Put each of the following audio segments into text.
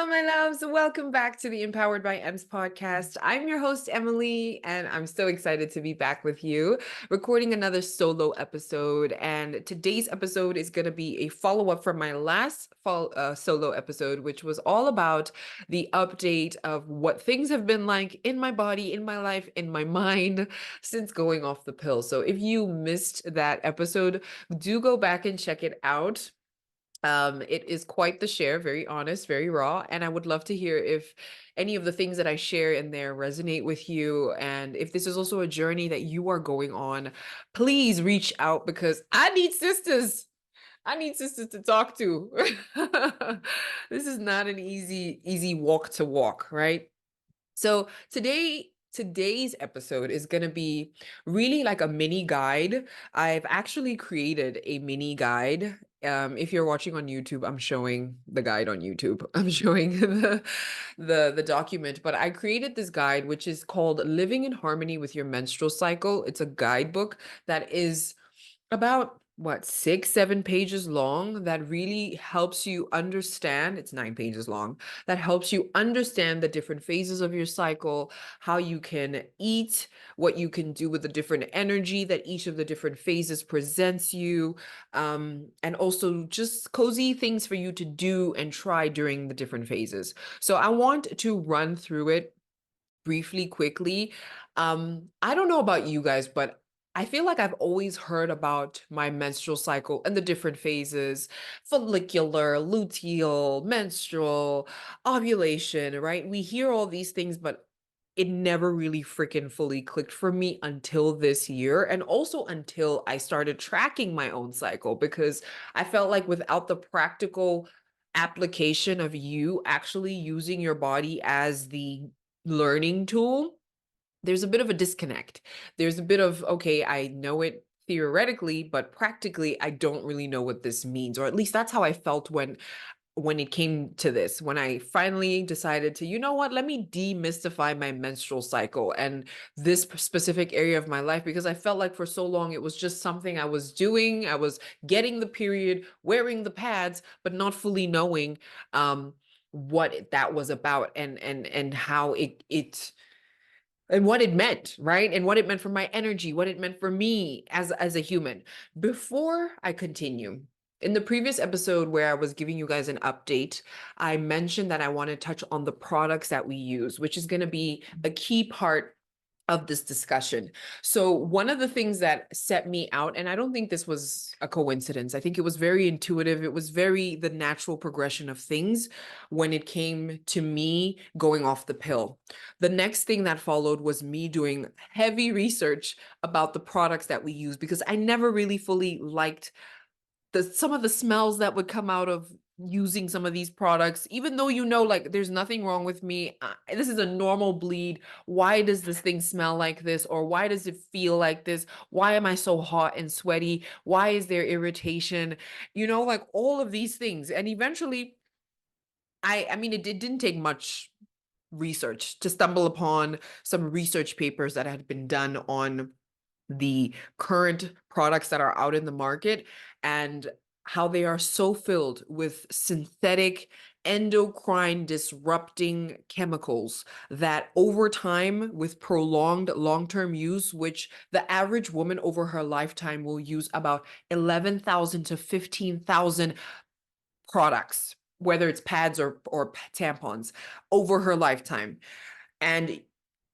Hello, my loves. Welcome back to the Empowered by Ems podcast. I'm your host, Emily, and I'm so excited to be back with you, recording another solo episode. And today's episode is going to be a follow up from my last solo episode, which was all about the update of what things have been like in my body, in my life, in my mind since going off the pill. So if you missed that episode, do go back and check it out. It is quite the share, very honest, very raw. And I would love to hear if any of the things that I share in there resonate with you. And if this is also a journey that you are going on, please reach out because I need sisters. I need sisters to talk to. This is not an easy walk to walk, right? So today's episode is going to be really like a mini guide. I've actually created a mini guide. If you're watching on YouTube, I'm showing the guide on YouTube. I'm showing the document, but I created this guide which is called Living in Harmony with Your Menstrual Cycle. It's a guidebook that is about what, 6, 7 pages long that really helps you understand. It's 9 pages long that helps you understand the different phases of your cycle, how you can eat, what you can do with the different energy that each of the different phases presents you, and also just cozy things for you to do and try during the different phases. So I want to run through it briefly, quickly. I don't know about you guys, but I feel like I've always heard about my menstrual cycle and the different phases: follicular, luteal, menstrual, ovulation, right? We hear all these things, but it never really freaking fully clicked for me until this year. And also until I started tracking my own cycle, because I felt like without the practical application of you actually using your body as the learning tool, there's a bit of a disconnect. There's a bit of, okay, I know it theoretically, but practically, I don't really know what this means. Or at least that's how I felt when it came to this, when I finally decided to, you know what, let me demystify my menstrual cycle and this specific area of my life, because I felt like for so long it was just something I was doing. I was getting the period, wearing the pads, but not fully knowing what that was about, and how it and what it meant, right? And what it meant for my energy, what it meant for me as a human. Before I continue, in the previous episode where I was giving you guys an update, I mentioned that I want to touch on the products that we use, which is going to be a key part of this discussion. So one of the things that set me out, and I don't think this was a coincidence, I think it was very intuitive. It was very the natural progression of things when it came to me going off the pill. The next thing that followed was me doing heavy research about the products that we use, because I never really fully liked some of the smells that would come out of using some of these products, even though, like, there's nothing wrong with me. This is a normal bleed. Why does this thing smell like this? Or why does it feel like this? Why am I so hot and sweaty? Why is there irritation? Like all of these things. And eventually, I mean, it didn't take much research to stumble upon some research papers that had been done on the current products that are out in the market, and how they are so filled with synthetic endocrine disrupting chemicals that over time, with prolonged long-term use, which the average woman over her lifetime will use about 11,000 to 15,000 products, whether it's pads or tampons, over her lifetime. And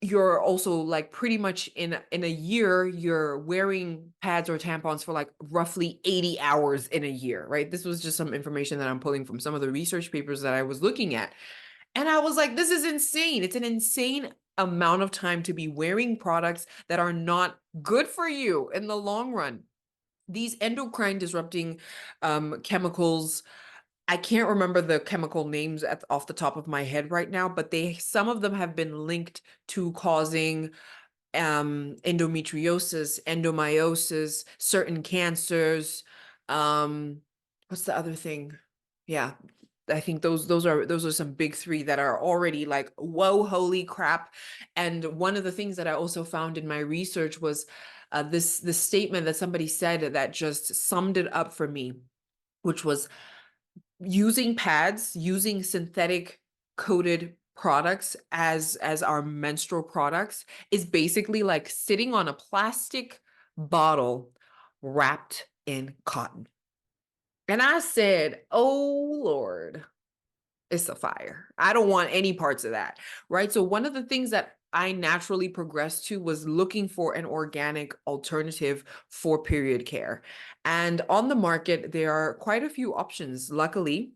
you're also like pretty much in a year, you're wearing pads or tampons for like roughly 80 hours in a year, right? This was just some information that I'm pulling from some of the research papers that I was looking at. And I was like, this is insane. It's an insane amount of time to be wearing products that are not good for you in the long run. These endocrine disrupting chemicals, I can't remember the chemical names off the top of my head right now, but some of them have been linked to causing endometriosis, endomyosis, certain cancers. Um, what's the other thing? Yeah, I think those are some big three that are already like, whoa, holy crap. And one of the things that I also found in my research was this statement that somebody said that just summed it up for me, which was using pads, using synthetic coated products as our menstrual products is basically like sitting on a plastic bottle wrapped in cotton. And I said, "Oh Lord, it's a fire. I don't want any parts of that." Right? So one of the things that I naturally progressed to was looking for an organic alternative for period care. And on the market, there are quite a few options, luckily,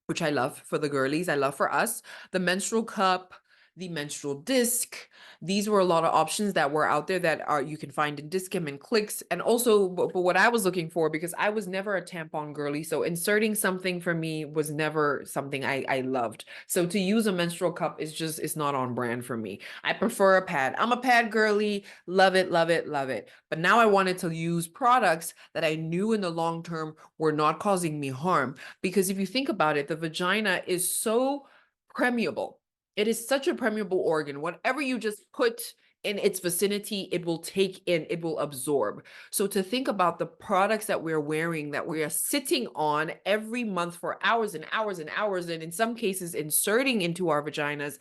which I love for the girlies. I love for us, the menstrual cup, the menstrual disc. These were a lot of options that were out there that are you can find in Discam and Clicks. And also, but what I was looking for, because I was never a tampon girly, so inserting something for me was never something I loved. So to use a menstrual cup is just, it's not on brand for me. I prefer a pad. I'm a pad girly, love it, love it, love it. But now I wanted to use products that I knew in the long term were not causing me harm. Because if you think about it, the vagina is so permeable. It is such a permeable organ. Whatever you just put in its vicinity, it will take in, it will absorb. So to think about the products that we're wearing, that we are sitting on every month for hours and hours and hours, and in some cases inserting into our vaginas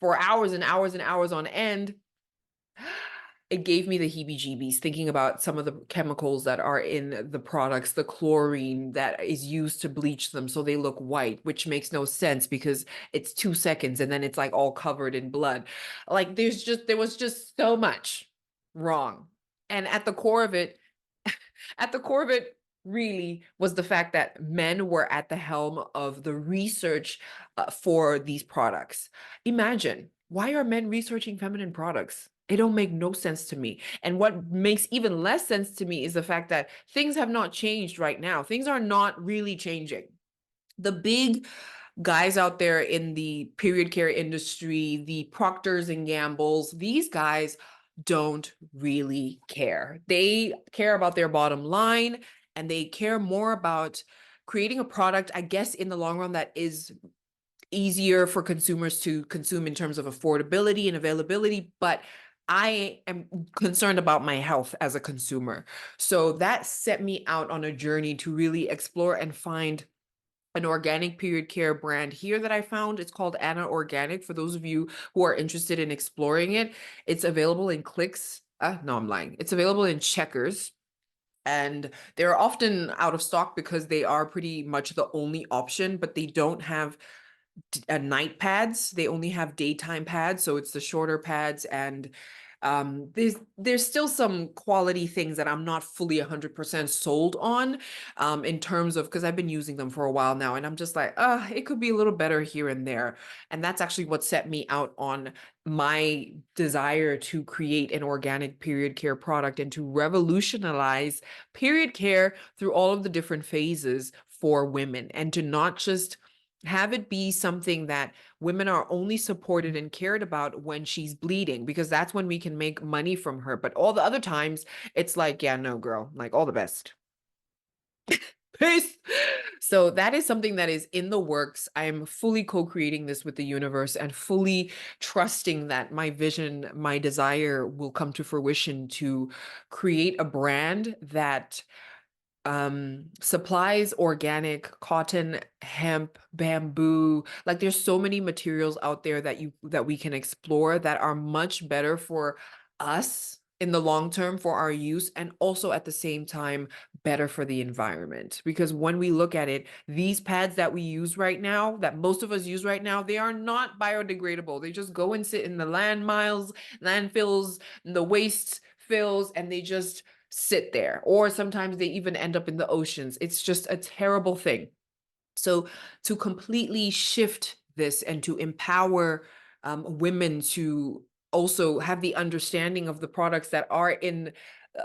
for hours and hours and hours on end, it gave me the heebie-jeebies thinking about some of the chemicals that are in the products, the chlorine that is used to bleach them so they look white, which makes no sense because it's 2 seconds and then it's like all covered in blood. Like there was just so much wrong. And at the core of it really was the fact that men were at the helm of the research for these products. Imagine, why are men researching feminine products? It don't make no sense to me. And what makes even less sense to me is the fact that things have not changed right now. Things are not really changing. The big guys out there in the period care industry, the Proctors and Gambles, these guys don't really care. They care about their bottom line and they care more about creating a product, I guess, in the long run that is easier for consumers to consume in terms of affordability and availability. But I am concerned about my health as a consumer. So that set me out on a journey to really explore and find an organic period care brand here that I found. It's called Anna Organic. For those of you who are interested in exploring it, it's available in Clicks. No, I'm lying. It's available in Checkers. And they're often out of stock because they are pretty much the only option, but they don't have night pads. They only have daytime pads, so it's the shorter pads. And there's still some quality things that I'm not fully 100% sold on, in terms of, because I've been using them for a while now, and I'm just like, it could be a little better here and there. And that's actually what set me out on my desire to create an organic period care product and to revolutionize period care through all of the different phases for women, and to not just have it be something that women are only supported and cared about when she's bleeding, because that's when we can make money from her. But all the other times, it's like, yeah, no, girl, like all the best. Peace. So that is something that is in the works. I am fully co-creating this with the universe and fully trusting that my vision, my desire will come to fruition to create a brand that supplies organic cotton, hemp, bamboo. Like there's so many materials out there that we can explore that are much better for us in the long term for our use, and also at the same time better for the environment. Because when we look at it, these pads that we use right now, that most of us use right now, they are not biodegradable. They just go and sit in the landfills, the waste fills, and they just sit there, or sometimes they even end up in the oceans. It's just a terrible thing. So to completely shift this and to empower women to also have the understanding of the products that are in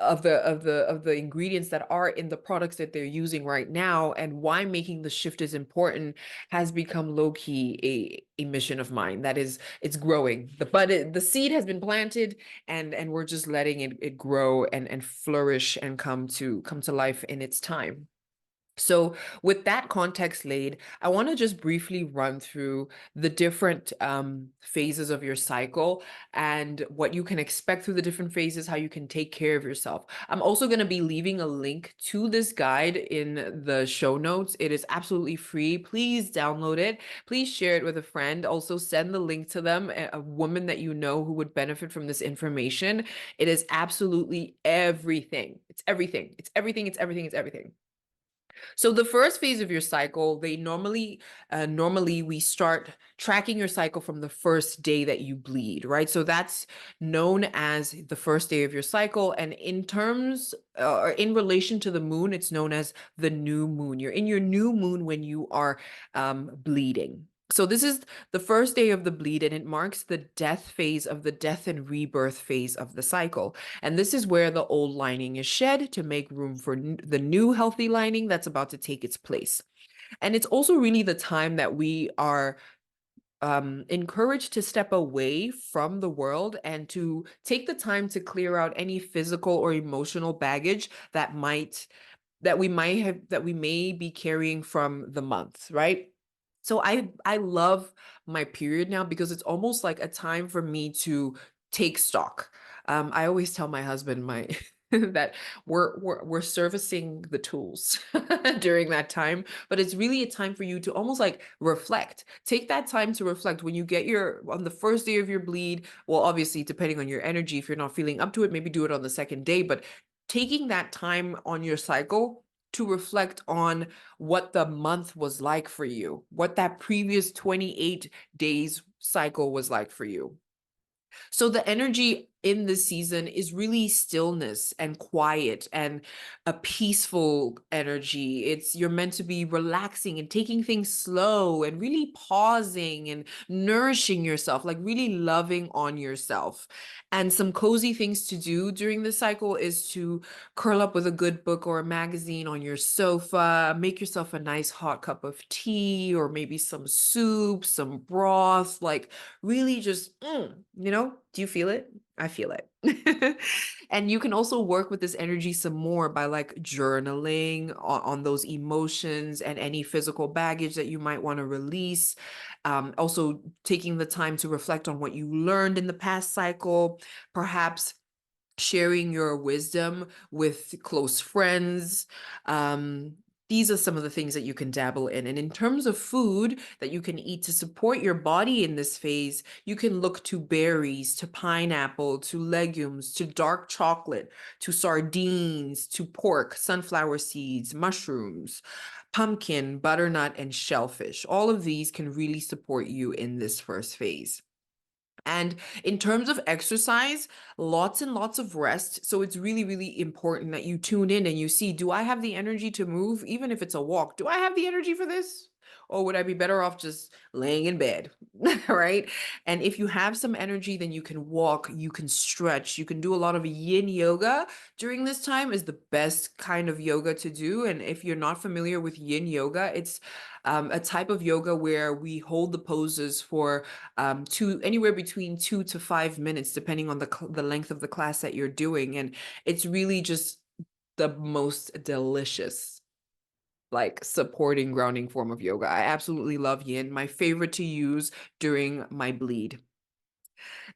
of the ingredients that are in the products that they're using right now, and why making the shift is important, has become low-key a mission of mine. That is, it's growing. The seed has been planted, and we're just letting it grow and flourish and come to life in its time. So, with that context laid, I want to just briefly run through the different phases of your cycle and what you can expect through the different phases, how you can take care of yourself. I'm also going to be leaving a link to this guide in the show notes. It is absolutely free. Please download it. Please share it with a friend. Also, send the link to them, a woman that you know who would benefit from this information. It is absolutely everything. It's everything. It's everything. It's everything. It's everything. So the first phase of your cycle, they normally we start tracking your cycle from the first day that you bleed, right? So that's known as the first day of your cycle. And in terms or in relation to the moon, it's known as the new moon. You're in your new moon when you are bleeding. So this is the first day of the bleed, and it marks the death phase of the death and rebirth phase of the cycle. And this is where the old lining is shed to make room for the new healthy lining that's about to take its place. And it's also really the time that we are encouraged to step away from the world and to take the time to clear out any physical or emotional baggage that we may be carrying from the month, right? So I love my period now because it's almost like a time for me to take stock. I always tell my husband that we're servicing the tools during that time, but it's really a time for you to almost like reflect. Take that time to reflect when you get your on the first day of your bleed. Well, obviously, depending on your energy, if you're not feeling up to it, maybe do it on the second day, but taking that time on your cycle to reflect on what the month was like for you, what that previous 28 days cycle was like for you. So the energy in this season is really stillness and quiet and a peaceful energy. You're meant to be relaxing and taking things slow and really pausing and nourishing yourself, like really loving on yourself. And some cozy things to do during this cycle is to curl up with a good book or a magazine on your sofa, make yourself a nice hot cup of tea or maybe some soup, some broth, like really just, do you feel it? I feel it. And you can also work with this energy some more by like journaling on those emotions and any physical baggage that you might want to release. Also, taking the time to reflect on what you learned in the past cycle, perhaps sharing your wisdom with close friends. These are some of the things that you can dabble in. And in terms of food that you can eat to support your body in this phase, you can look to berries, to pineapple, to legumes, to dark chocolate, to sardines, to pork, sunflower seeds, mushrooms, pumpkin, butternut, and shellfish. All of these can really support you in this first phase. And in terms of exercise, lots and lots of rest. So it's really, really important that you tune in and you see, do I have the energy to move? Even if it's a walk, do I have the energy for this? Or would I be better off just laying in bed? Right? And if you have some energy, then you can walk, you can stretch, you can do a lot of yin yoga during this time is the best kind of yoga to do. And if you're not familiar with yin yoga, it's a type of yoga where we hold the poses for anywhere between 2 to 5 minutes, depending on the length of the class that you're doing. And it's really just the most delicious, like supporting grounding form of yoga. I absolutely love yin, my favorite to use during my bleed.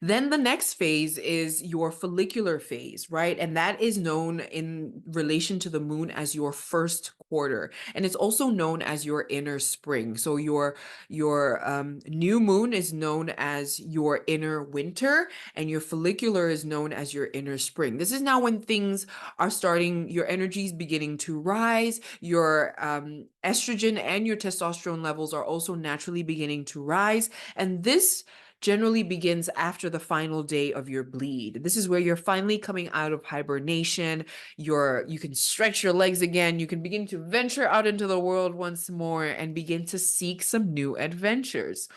Then the next phase is your follicular phase, right? And that is known in relation to the moon as your first quarter. And it's also known as your inner spring. So your new moon is known as your inner winter, and your follicular is known as your inner spring. This is now when things are starting, your energy is beginning to rise, your estrogen and your testosterone levels are also naturally beginning to rise. And this generally begins after the final day of your bleed. This is where you're finally coming out of hibernation. You can stretch your legs again. You can begin to venture out into the world once more and begin to seek some new adventures.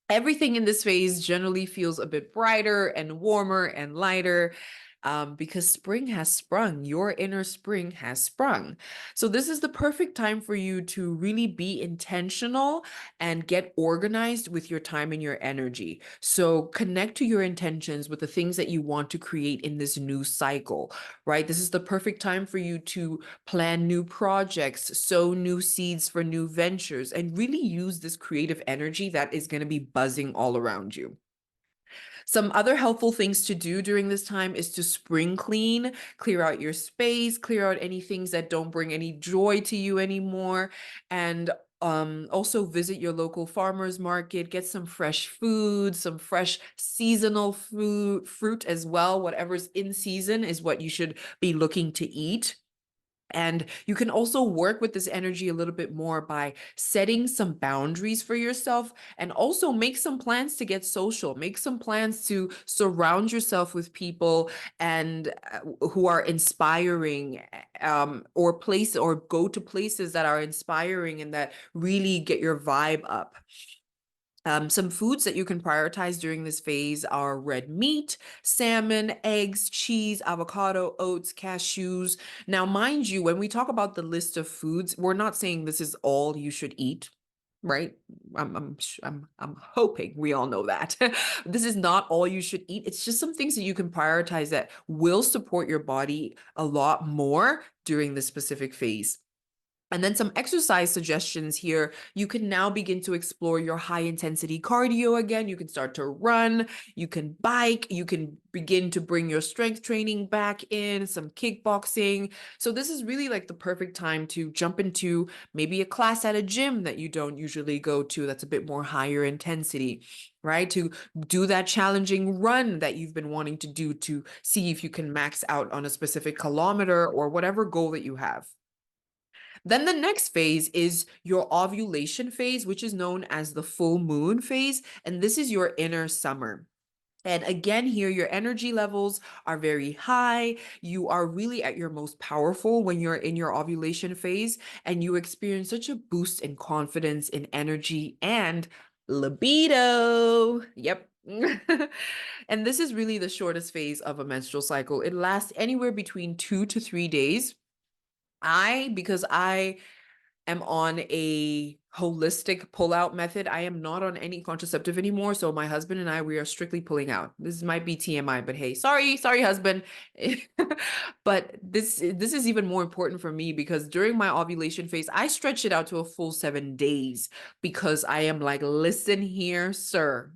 Everything in this phase generally feels a bit brighter and warmer and lighter. because spring has sprung. Your inner spring has sprung. So this is the perfect time for you to really be intentional and get organized with your time and your energy. So connect to your intentions with the things that you want to create in this new cycle, right? This is the perfect time for you to plan new projects, sow new seeds for new ventures, and really use this creative energy that is going to be buzzing all around you. Some other helpful things to do during this time is to spring clean, clear out your space, clear out any things that don't bring any joy to you anymore, and also visit your local farmers market, get some fresh food, some fresh seasonal fruit as well. Whatever's in season is what you should be looking to eat. And you can also work with this energy a little bit more by setting some boundaries for yourself, and also make some plans to get social, make some plans to surround yourself with people and who are inspiring, or go to places that are inspiring and that really get your vibe up. Some foods that you can prioritize during this phase are red meat, salmon, eggs, cheese, avocado, oats, cashews. Now, mind you, when we talk about the list of foods, we're not saying this is all you should eat, right? I'm hoping we all know that. This is not all you should eat. It's just some things that you can prioritize that will support your body a lot more during this specific phase. And then some exercise suggestions here. You can now begin to explore your high intensity cardio again. You can start to run, you can bike, you can begin to bring your strength training back in, some kickboxing. So this is really like the perfect time to jump into maybe a class at a gym that you don't usually go to that's a bit more higher intensity, right? To do that challenging run that you've been wanting to do to see if you can max out on a specific kilometer or whatever goal that you have. Then the next phase is your ovulation phase, which is known as the full moon phase. And this is your inner summer. And again, here, your energy levels are very high. You are really at your most powerful when you're in your ovulation phase, and you experience such a boost in confidence, in energy, and libido. Yep. And this is really the shortest phase of a menstrual cycle. It lasts anywhere between 2 to 3 days. Because I am on a holistic pull-out method, I am not on any contraceptive anymore. So my husband and I, we are strictly pulling out. This might be TMI, but hey, sorry, husband. But this is even more important for me because during my ovulation phase, I stretch it out to a full 7 days because I am like, listen here, sir.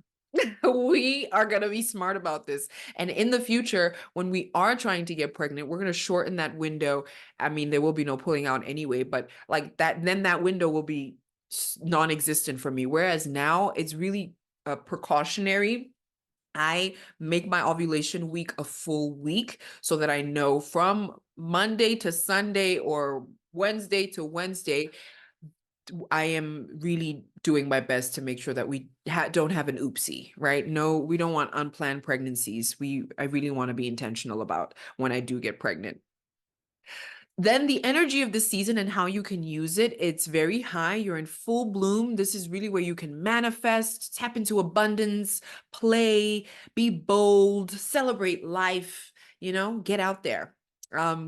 We are going to be smart about this. And in the future, when we are trying to get pregnant, we're going to shorten that window. I mean, there will be no pulling out anyway, but like that, then that window will be non-existent for me. Whereas now it's really precautionary. I make my ovulation week a full week so that I know from Monday to Sunday or Wednesday to Wednesday, I am really doing my best to make sure that we don't have an oopsie, right? No, we don't want unplanned pregnancies. I really want to be intentional about when I do get pregnant. Then the energy of the season and how you can use it, it's very high. You're in full bloom. This is really where you can manifest, tap into abundance, play, be bold, celebrate life, get out there.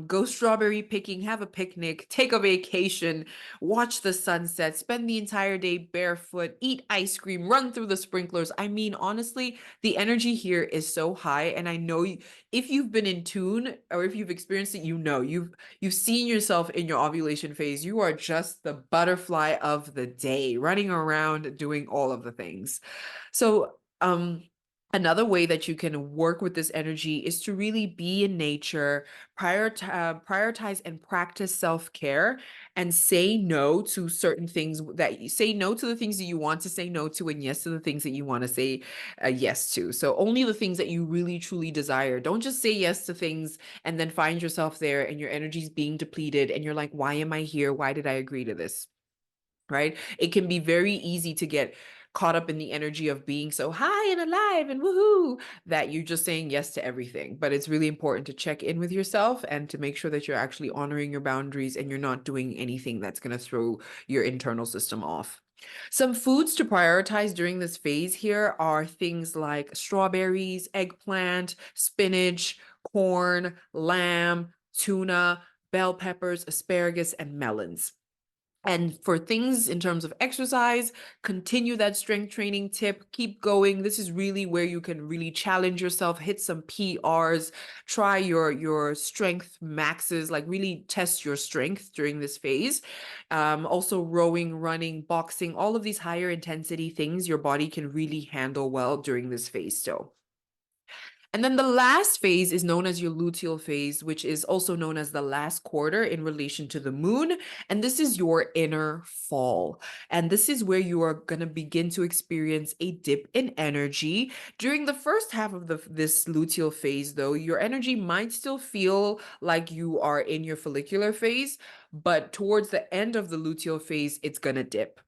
Go strawberry picking, have a picnic, take a vacation, watch the sunset, spend the entire day barefoot, eat ice cream, run through the sprinklers. I mean, honestly, the energy here is so high. And I know if you've been in tune or if you've experienced it, you've seen yourself in your ovulation phase. You are just the butterfly of the day, running around doing all of the things. So, another way that you can work with this energy is to really be in nature, prioritize and practice self-care, and say no to certain things say no to the things that you want to say no to, and yes to the things that you want to say yes to. So only the things that you really truly desire. Don't just say yes to things and then find yourself there and your energy's being depleted and you're like, why am I here? Why did I agree to this? Right? It can be very easy to get caught up in the energy of being so high and alive and woohoo that you're just saying yes to everything. But it's really important to check in with yourself and to make sure that you're actually honoring your boundaries and you're not doing anything that's going to throw your internal system off. Some foods to prioritize during this phase here are things like strawberries, eggplant, spinach, corn, lamb, tuna, bell peppers, asparagus, and melons. And for things in terms of exercise, continue that strength training tip, keep going. This is really where you can really challenge yourself, hit some PRs, try your strength maxes, like really test your strength during this phase. Also rowing, running, boxing, all of these higher intensity things your body can really handle well during this phase still. And then the last phase is known as your luteal phase, which is also known as the last quarter in relation to the moon. And this is your inner fall. And this is where you are going to begin to experience a dip in energy. During the first half of this luteal phase, though, your energy might still feel like you are in your follicular phase, but towards the end of the luteal phase, it's going to dip.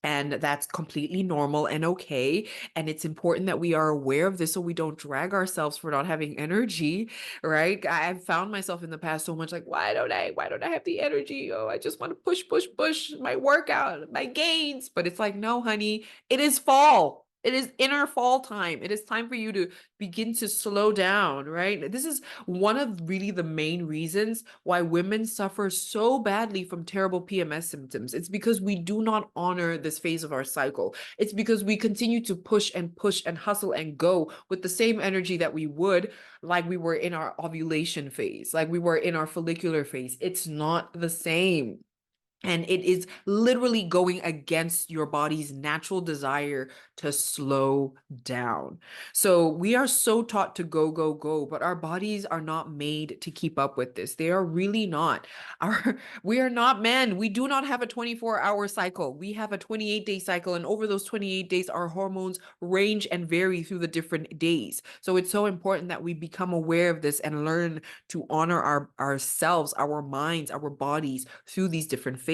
And that's completely normal and okay. And it's important that we are aware of this so we don't drag ourselves for not having energy, right? I've found myself in the past so much like, why don't I have the energy? Oh, I just want to push my workout, my gains. But it's like, no, honey, it is fall. It is inner fall time. It is time for you to begin to slow down, right? This is one of really the main reasons why women suffer so badly from terrible PMS symptoms. It's because we do not honor this phase of our cycle. It's because we continue to push and hustle and go with the same energy that we would like we were in our ovulation phase, like we were in our follicular phase. It's not the same. And it is literally going against your body's natural desire to slow down. So we are so taught to go, go, go, but our bodies are not made to keep up with this. They are really not. We are not men. We do not have a 24-hour cycle. We have a 28-day cycle. And over those 28 days, our hormones range and vary through the different days. So it's so important that we become aware of this and learn to honor ourselves, our minds, our bodies through these different phases.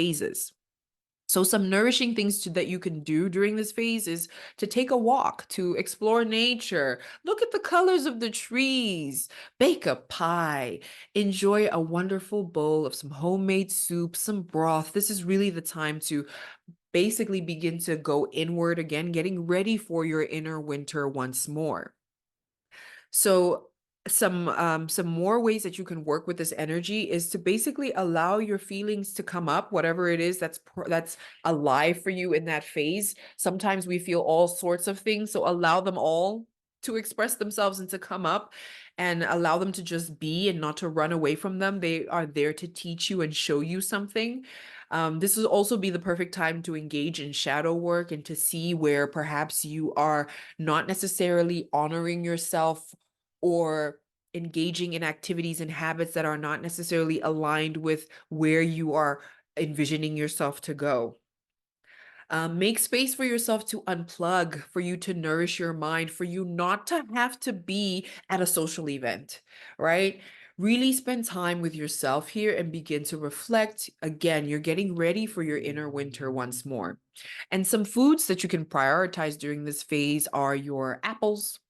So some nourishing things that you can do during this phase is to take a walk, to explore nature, look at the colors of the trees, bake a pie, enjoy a wonderful bowl of some homemade soup, some broth. This is really the time to basically begin to go inward again, getting ready for your inner winter once more. So some more ways that you can work with this energy is to basically allow your feelings to come up, whatever it is that's alive for you in that phase. Sometimes we feel all sorts of things, so allow them all to express themselves and to come up and allow them to just be and not to run away from them. They are there to teach you and show you something. This will also be the perfect time to engage in shadow work and to see where perhaps you are not necessarily honoring yourself or engaging in activities and habits that are not necessarily aligned with where you are envisioning yourself to go. Make space for yourself to unplug, for you to nourish your mind, for you not to have to be at a social event, right? Really spend time with yourself here and begin to reflect. Again, you're getting ready for your inner winter once more. And some foods that you can prioritize during this phase are your apples,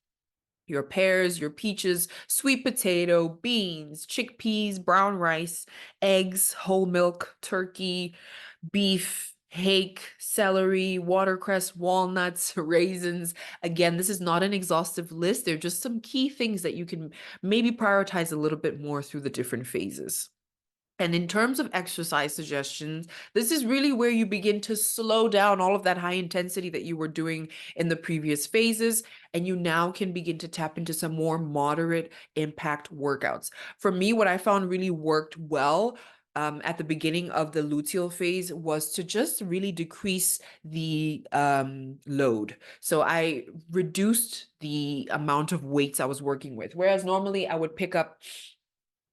your pears, your peaches, sweet potato, beans, chickpeas, brown rice, eggs, whole milk, turkey, beef, hake, celery, watercress, walnuts, raisins. Again, this is not an exhaustive list. They're just some key things that you can maybe prioritize a little bit more through the different phases. And in terms of exercise suggestions, this is really where you begin to slow down all of that high intensity that you were doing in the previous phases. And you now can begin to tap into some more moderate impact workouts. For me, what I found really worked well at the beginning of the luteal phase was to just really decrease the load. So I reduced the amount of weights I was working with. Whereas normally I would pick up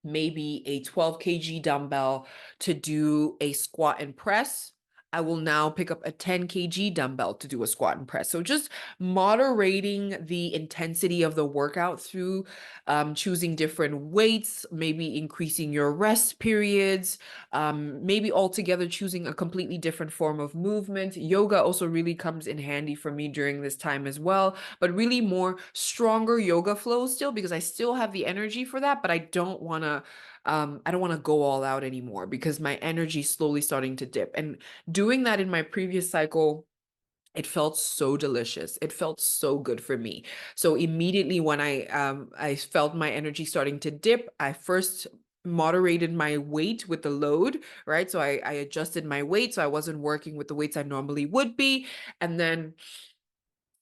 maybe a 12 kg dumbbell to do a squat and press. I will now pick up a 10 kg dumbbell to do a squat and press. So just moderating the intensity of the workout through choosing different weights, maybe increasing your rest periods, maybe altogether choosing a completely different form of movement. Yoga also really comes in handy for me during this time as well, but really more stronger yoga flow still because I still have the energy for that, but I don't want to go all out anymore because my energy is slowly starting to dip. And doing that in my previous cycle It felt so delicious. It felt so good for me. So immediately when I felt my energy starting to dip, I first moderated my weight with the load, right? So I adjusted my weight so I wasn't working with the weights I normally would be. And then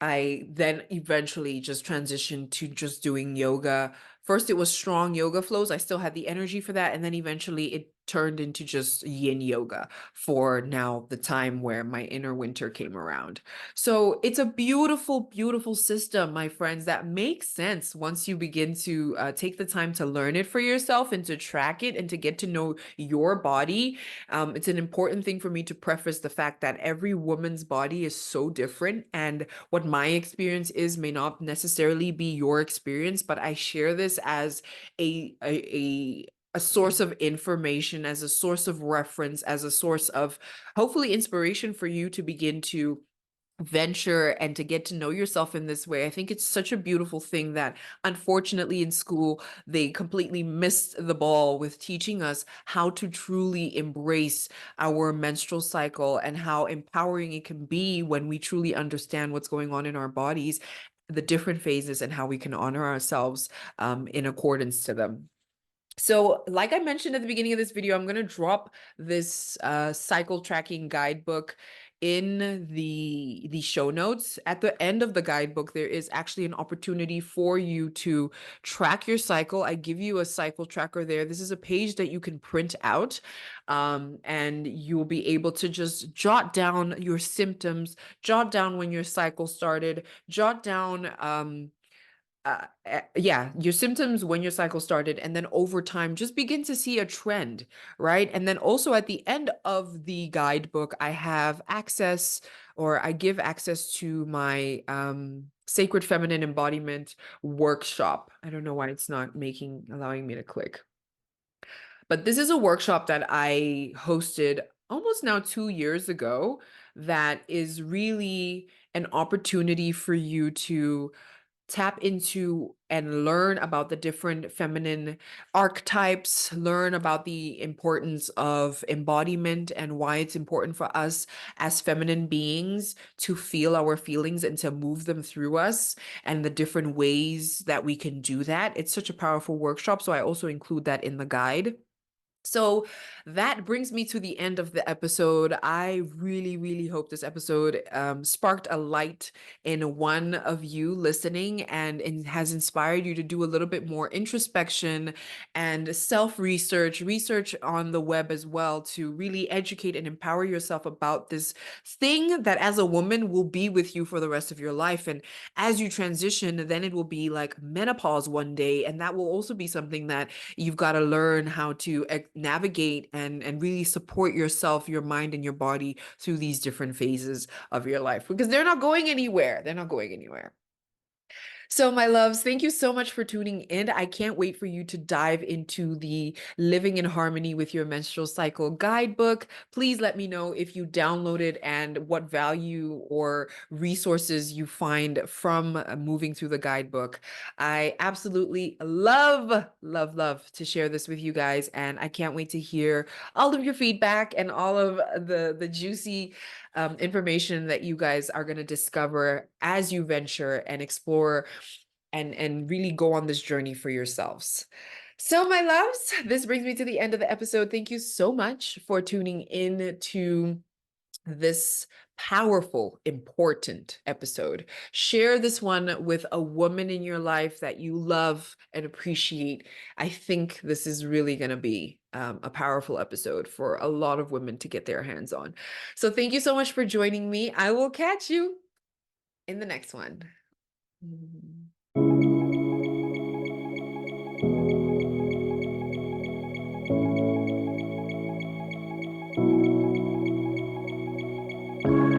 I then eventually just transitioned to just doing yoga. First, it was strong yoga flows. I still had the energy for that. And then eventually it turned into just yin yoga for now the time where my inner winter came around. So it's a beautiful, beautiful system, my friends, that makes sense once you begin to take the time to learn it for yourself and to track it and to get to know your body. It's an important thing for me to preface the fact that every woman's body is so different, and what my experience is may not necessarily be your experience, but I share this as a source of information, as a source of reference, as a source of hopefully inspiration for you to begin to venture and to get to know yourself in this way. I think it's such a beautiful thing that unfortunately in school they completely missed the ball with teaching us how to truly embrace our menstrual cycle and how empowering it can be when we truly understand what's going on in our bodies, the different phases, and how we can honor ourselves in accordance to them. So, like I mentioned at the beginning of this video, I'm going to drop this cycle tracking guidebook in the show notes. At the end of the guidebook, there is actually an opportunity for you to track your cycle. I give you a cycle tracker there. This is a page that you can print out, and you will be able to just jot down your symptoms, jot down when your cycle started, jot down yeah, your symptoms when your cycle started, and then over time just begin to see a trend, right? And then also at the end of the guidebook, I have access, or I give access to my sacred feminine embodiment workshop. I don't know why it's not allowing me to click, but this is a workshop that I hosted almost now 2 years ago that is really an opportunity for you to tap into and learn about the different feminine archetypes, learn about the importance of embodiment and why it's important for us as feminine beings to feel our feelings and to move them through us, and the different ways that we can do that. It's such a powerful workshop. So I also include that in the guide. So that brings me to the end of the episode. I really, really hope this episode sparked a light in one of you listening, and has inspired you to do a little bit more introspection and self-research, research on the web as well, to really educate and empower yourself about this thing that as a woman will be with you for the rest of your life. And as you transition, then it will be like menopause one day. And that will also be something that you've got to learn how to navigate and really support yourself, your mind, and your body through these different phases of your life, because they're not going anywhere. They're not going anywhere. So, my loves, thank you so much for tuning in. I can't wait for you to dive into the Living in Harmony with Your Menstrual Cycle guidebook. Please let me know if you downloaded and what value or resources you find from moving through the guidebook. I absolutely love, love, love to share this with you guys, and I can't wait to hear all of your feedback and all of the juicy information that you guys are going to discover as you venture and explore and really go on this journey for yourselves. So, my loves, this brings me to the end of the episode. Thank you so much for tuning in to this powerful, important episode. Share this one with a woman in your life that you love and appreciate. I think this is really going to be a powerful episode for a lot of women to get their hands on. So thank you so much for joining me. I will catch you in the next one.